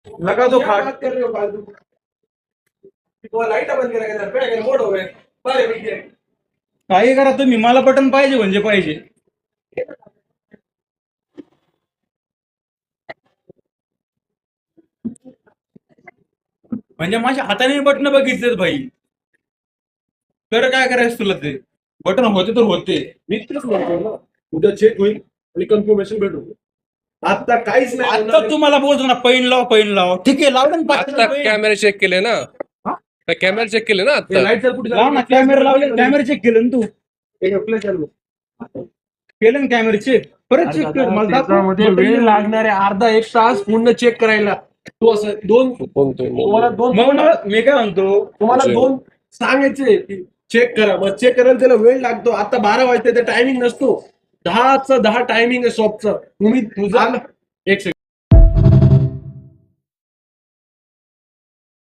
लगा दो क्या खाट। बात कर रहे हो फालतू? वो लाइट बंद करा मोड हो गए बारे भैया काही करा तुम्ही, मला बटन पाहिजे म्हणजे पाहिजे. म्हणजे माझ्या हाताने बटन बघितलेत भाई. तर काय करायचं तुला ते? बटन होते तर होते. मी तेच म्हणतो ना, उद्या चेक होईल आणि कन्फर्मेशन भेटू. आता काहीच नाही आता होणार. तुम्हाला बोलतो ना, पैन लाव ठीक आहे, लावलं ना आता कॅमेरे चेक केले ना, कॅमेरे चेक केले ना हे आता. लाईट जर कुठे लाव ना कॅमेरा लावले, कॅमेरा चेक केलं ना तू? केलं ना कॅमेरा चेक? परत चेक कर मला दाखव. त्याच्यामध्ये वेळ लागणार आहे अर्धा एक तास पूर्ण चेक करायला. तो असं तुम्हाला मग ना, मी काय म्हणतो, तुम्हाला दोन सांगायचे की चेक करा, मग चेक करायला त्याला वेळ लागतो. आता 12 वाजते, टायमिंग नसतो. 10चा 10 टायमिंग आहे शॉपचं. तुम्ही तुझा एक सेकंड